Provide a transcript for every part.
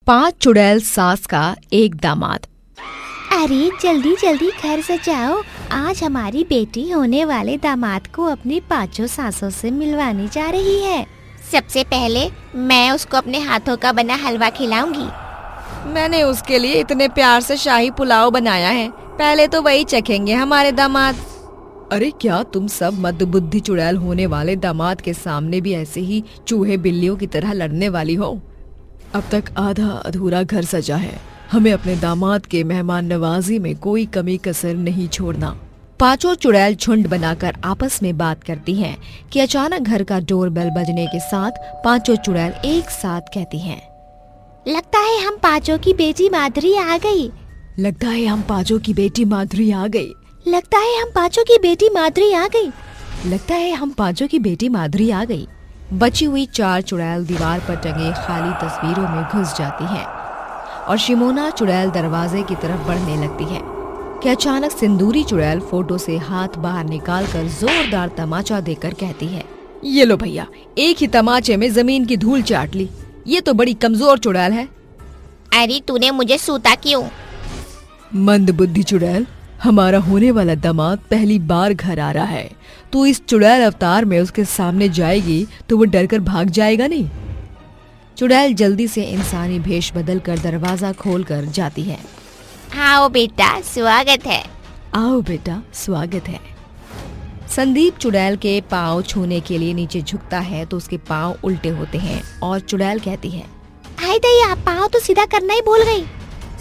5 चुड़ैल सास का एक दामाद। अरे जल्दी जल्दी घर सजाओ, आज हमारी बेटी होने वाले दामाद को अपनी 5 सासों से मिलवाने जा रही है। सबसे पहले मैं उसको अपने हाथों का बना हलवा खिलाऊंगी। मैंने उसके लिए इतने प्यार से शाही पुलाव बनाया है, पहले तो वही चखेंगे हमारे दामाद। अरे क्या तुम सब मंदबुद्धि चुड़ैल होने वाले दामाद के सामने भी ऐसे ही चूहे बिल्लियों की तरह लड़ने वाली हो? अब तक आधा अधूरा घर सजा है, हमें अपने दामाद के मेहमान नवाजी में कोई कमी कसर नहीं छोड़ना। 5 चुड़ैल झुंड बनाकर आपस में बात करती हैं कि अचानक घर का डोरबेल बजने के साथ 5 चुड़ैल एक साथ कहती हैं, लगता है हम 5 की बेटी माधुरी आ गई। लगता है हम 5 की बेटी माधुरी आ गई। लगता है हम 5 की बेटी माधुरी आ गई। लगता है हम 5 की बेटी माधुरी आ गई। बची हुई 4 चुड़ैल दीवार पर टंगे खाली तस्वीरों में घुस जाती हैं और शिमोना चुड़ैल दरवाजे की तरफ बढ़ने लगती है कि अचानक सिंदूरी चुड़ैल फोटो से हाथ बाहर निकालकर जोरदार तमाचा देकर कहती है, ये लो भैया, एक ही तमाचे में जमीन की धूल चाट ली। ये तो बड़ी कमजोर चुड़ैल है। अरे तूने मुझे सूता क्यों? मंदबुद्धि चुड़ैल, हमारा होने वाला दामाद पहली बार घर आ रहा है, तो इस चुड़ैल अवतार में उसके सामने जाएगी तो वो डरकर भाग जाएगा नहीं। चुड़ैल जल्दी से इंसानी भेष बदल कर दरवाजा खोल कर जाती है। आओ बेटा, स्वागत है। आओ बेटा, स्वागत है। संदीप चुड़ैल के पाँव छूने के लिए नीचे झुकता है तो उसके पाँव उल्टे होते हैं और चुड़ैल कहती है, हाय दैया, पाँव तो सीधा करना ही भूल गई।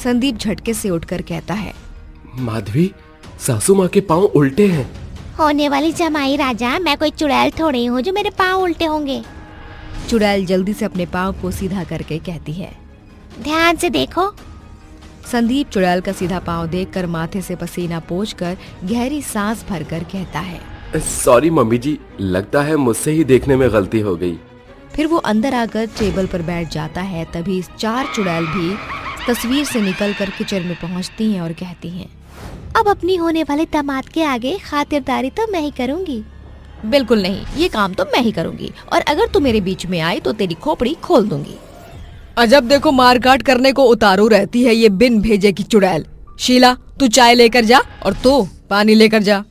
संदीप झटके से उठकर कहता है, माधवी, सासू माँ के पाँव उल्टे हैं। होने वाली जमाई राजा, मैं कोई चुड़ैल थोड़ी हूँ जो मेरे पाँव उल्टे होंगे। चुड़ैल जल्दी से अपने पाँव को सीधा करके कहती है, ध्यान से देखो। संदीप चुड़ैल का सीधा पाँव देखकर माथे से पसीना पोंछकर गहरी सांस भरकर कहता है, सॉरी मम्मी जी, लगता है मुझसे ही देखने में गलती हो गई। फिर वो अंदर आकर टेबल पर बैठ जाता है। तभी 4 चुड़ैल भी तस्वीर से निकलकर किचन में पहुंचती हैं और कहती हैं, अब अपनी होने वाले दामाद के आगे खातिरदारी तो मैं ही करूँगी। बिल्कुल नहीं, ये काम तो मैं ही करूँगी, और अगर तू मेरे बीच में आई तो तेरी खोपड़ी खोल दूंगी। अजब देखो, मारकाट करने को उतारू रहती है ये बिन भेजे की चुड़ैल। शीला, तू चाय लेकर जा और तू पानी लेकर जा।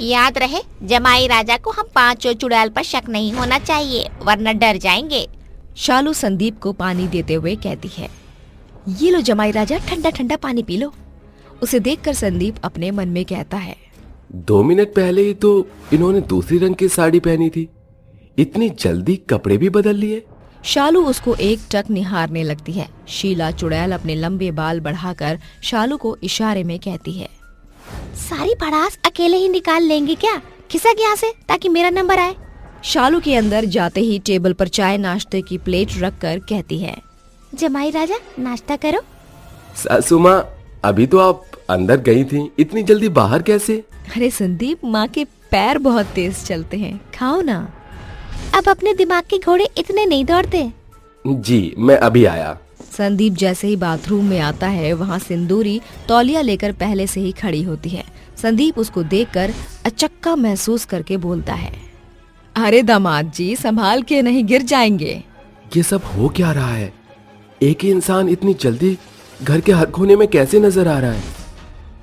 याद रहे, जमाई राजा को हम 5 चुड़ैल पर शक नहीं होना चाहिए, वरना डर जाएंगे। शालू संदीप को पानी देते हुए कहती है, ये लो जमाई राजा, ठंडा ठंडा पानी पी लो। उसे देखकर संदीप अपने मन में कहता है, 2 मिनट पहले ही तो इन्होंने दूसरी रंग की साड़ी पहनी थी, इतनी जल्दी कपड़े भी बदल लिए। शालू उसको एक टक निहारने लगती है। शीला चुड़ैल अपने लंबे बाल बढ़ाकर शालू को इशारे में कहती है, सारी भड़ास अकेले ही निकाल लेंगे क्या? खिसक यहाँ से ताकि मेरा नंबर आए। शालू के अंदर जाते ही टेबल पर चाय नाश्ते की प्लेट रखकर कहती है, जमाई राजा, नाश्ता करो। सासू माँ, अभी तो आप अंदर गई थी, इतनी जल्दी बाहर कैसे? अरे संदीप, माँ के पैर बहुत तेज चलते हैं, खाओ ना। अब अपने दिमाग के घोड़े इतने नहीं दौड़ते। जी, मैं अभी आया। संदीप जैसे ही बाथरूम में आता है, वहाँ सिंदूरी तौलिया लेकर पहले से ही खड़ी होती है। संदीप उसको देखकर अचक्का महसूस करके बोलता है, अरे दामाद जी, संभाल के, नहीं गिर जाएंगे। ये सब हो क्या रहा है? एक ही इंसान इतनी जल्दी घर के हर कोने में कैसे नजर आ रहा है?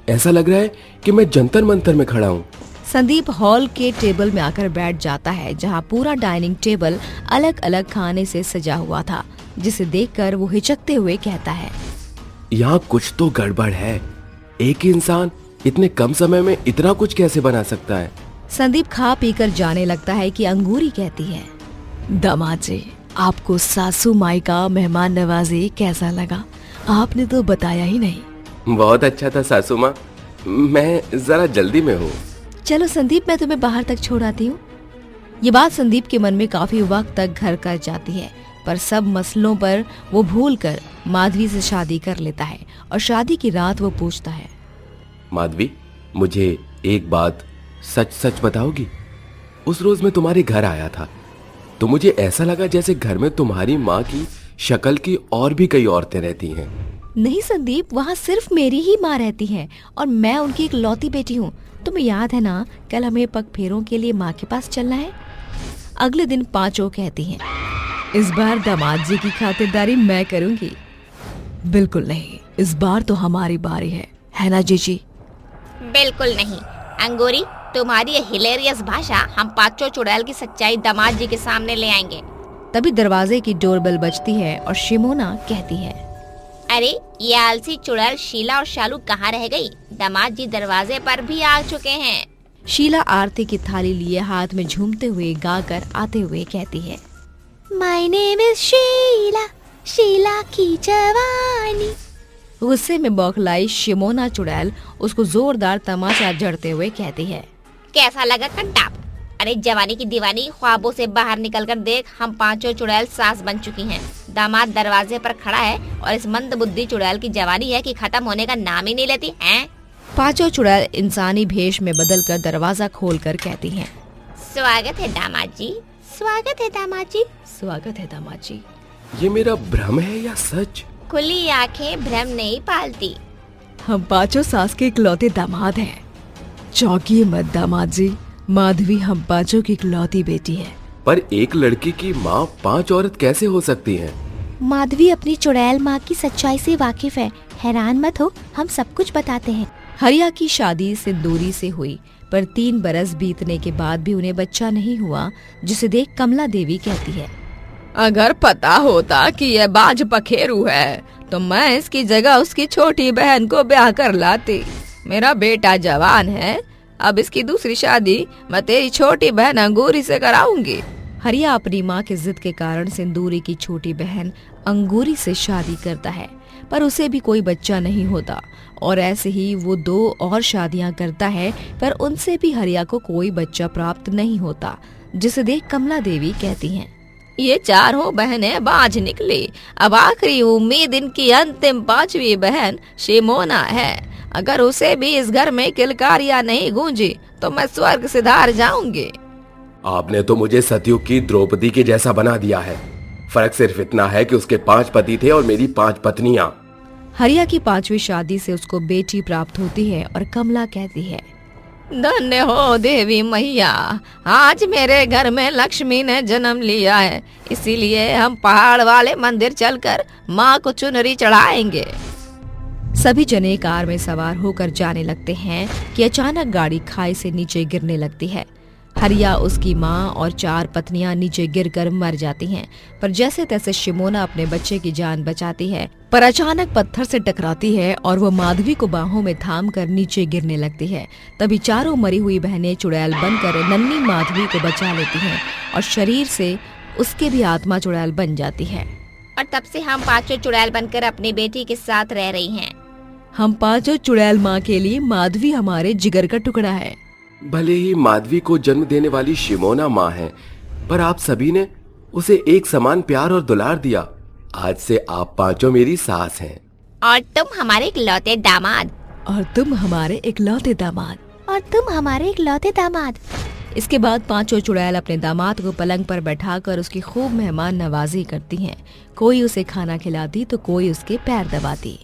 ऐसा लग रहा है कि मैं जंतर मंतर में खड़ा हूँ। संदीप हॉल के टेबल में आकर बैठ जाता है, जहाँ पूरा डाइनिंग टेबल अलग अलग खाने से सजा हुआ था, जिसे देखकर वो हिचकते हुए कहता है, यहाँ कुछ तो गड़बड़ है। एक ही इंसान इतने कम समय में इतना कुछ कैसे बना सकता है? संदीप खा पीकर जाने लगता है कि अंगूरी कहती है, दामाद जी, आपको सासू माई का मेहमान नवाजी कैसा लगा? आपने तो बताया ही नहीं। बहुत अच्छा था सासू माँ, मैं जरा जल्दी में हूँ। चलो संदीप, मैं तुम्हें बाहर तक छोड़ आती हूँ। ये बात संदीप के मन में काफी वक्त तक घर कर जाती है, पर सब मसलों पर वो भूलकर माधवी से शादी कर लेता है और शादी की रात वो पूछता है, माधवी, मुझे एक बात सच सच बताओगी? उस रोज मैं तुम्हारे घर आया था तो मुझे ऐसा लगा जैसे घर में तुम्हारी माँ की शक्ल की और भी कई औरतें रहती हैं। नहीं संदीप, वहाँ सिर्फ मेरी ही माँ रहती है और मैं उनकी एक लौती बेटी हूँ। तुम्हें याद है ना, कल हमें पग फेरों के लिए माँ के पास चलना है। अगले दिन 5 कहती हैं, इस बार दामाद जी की खातिरदारी मैं करूंगी। बिल्कुल नहीं, इस बार तो हमारी बारी है ना जीजी? बिल्कुल नहीं अंगूरी, तुम्हारी ये हिलेरियस भाषा हम पांचों चुड़ैल की सच्चाई दामाद जी के सामने ले आएंगे। तभी दरवाजे की डोरबेल बजती है और शिमोना कहती है, अरे ये आलसी चुड़ैल शीला और शालू कहाँ रह गई? दामाद जी दरवाजे पर भी आ चुके हैं। शीला आरती की थाली लिए हाथ में झूमते हुए गाकर आते हुए कहती है, my name is Sheila, Sheila की जवानी। गुस्से में बौखलाई शिमोना चुड़ैल उसको जोरदार तमाचा जड़ते हुए कहती है, कैसा लगा कंटाप? अरे जवानी की दीवानी, ख्वाबों से बाहर निकलकर देख, हम पांचों चुड़ैल सास बन चुकी हैं। दामाद दरवाजे पर खड़ा है और इस मंदबुद्धि चुड़ैल की जवानी है कि खत्म होने का नाम ही नहीं लेती है। पांचों चुड़ैल इंसानी भेष में बदलकर दरवाजा खोलकर कहती हैं, स्वागत है दामाद जी, स्वागत है दामाद जी। स्वागत है दामाद जी। ये मेरा भ्रम है या सच? खुली आंखें भ्रम नहीं पालती। हम पांचों सास के इकलौते दामाद हैं। चौंकिए मत दामाद जी, माधवी हम पांचों की इकलौती बेटी है। पर एक लड़की की माँ 5 औरत कैसे हो सकती हैं? माधवी अपनी चुड़ैल माँ की सच्चाई से वाकिफ है, हैरान मत हो, हम सब कुछ बताते हैं। हरिया की शादी सिंदूरी से हुई, पर 3 बरस बीतने के बाद भी उन्हें बच्चा नहीं हुआ, जिसे देख कमला देवी कहती है, अगर पता होता कि यह बाज पखेरू है तो मैं इसकी जगह उसकी छोटी बहन को ब्याह कर लाती। मेरा बेटा जवान है, अब इसकी दूसरी शादी मैं तेरी छोटी बहन अंगूरी से कराऊंगी। हरिया अपनी माँ के जिद के कारण सिंदूरी की छोटी बहन अंगूरी से शादी करता है, पर उसे भी कोई बच्चा नहीं होता और ऐसे ही वो 2 और शादियां करता है, पर उनसे भी हरिया को कोई बच्चा प्राप्त नहीं होता, जिसे देख कमला देवी कहती हैं, ये चारों बहनें बाज निकली, अब आखिरी उम्मीद इनकी अंतिम 5वीं बहन शिमोना है। अगर उसे भी इस घर में किलकारियां नहीं गूंजी तो मैं स्वर्ग सिधार जाऊंगी। आपने तो मुझे सतयुग की द्रौपदी के जैसा बना दिया है। फर्क सिर्फ इतना है कि उसके 5 पति थे और मेरी 5 पत्नियां। हरिया की 5वीं शादी से उसको बेटी प्राप्त होती है और कमला कहती है, धन्य हो देवी मैया, आज मेरे घर में लक्ष्मी ने जन्म लिया है, इसीलिए हम पहाड़ वाले मंदिर चलकर माँ को चुनरी चढ़ाएंगे। सभी जने कार में सवार होकर जाने लगते हैं कि अचानक गाड़ी खाई से नीचे गिरने लगती है। हरिया, उसकी माँ और 4 पत्नियां नीचे गिरकर मर जाती हैं, पर जैसे तैसे शिमोना अपने बच्चे की जान बचाती है, पर अचानक पत्थर से टकराती है और वो माधवी को बाहों में थाम कर नीचे गिरने लगती है। तभी चारों मरी हुई बहनें चुड़ैल बनकर नन्ही माधवी को बचा लेती हैं और शरीर से उसके भी आत्मा चुड़ैल बन जाती है। और तब से हम पांचों चुड़ैल बनकर अपनी बेटी के साथ रह रही हैं। हम पांचों चुड़ैल माँ के लिए माधवी हमारे जिगर का टुकड़ा है। भले ही माधवी को जन्म देने वाली शिमोना माँ है, पर आप सभी ने उसे एक समान प्यार और दुलार दिया। आज से आप पांचों मेरी सास हैं। और तुम हमारे इकलौते दामाद। और तुम हमारे इकलौते दामाद। और तुम हमारे इकलौते दामाद। इसके बाद पांचों चुड़ैल अपने दामाद को पलंग पर बैठाकर उसकी खूब मेहमान नवाजी करती हैं। कोई उसे खाना खिलाती तो कोई उसके पैर दबाती।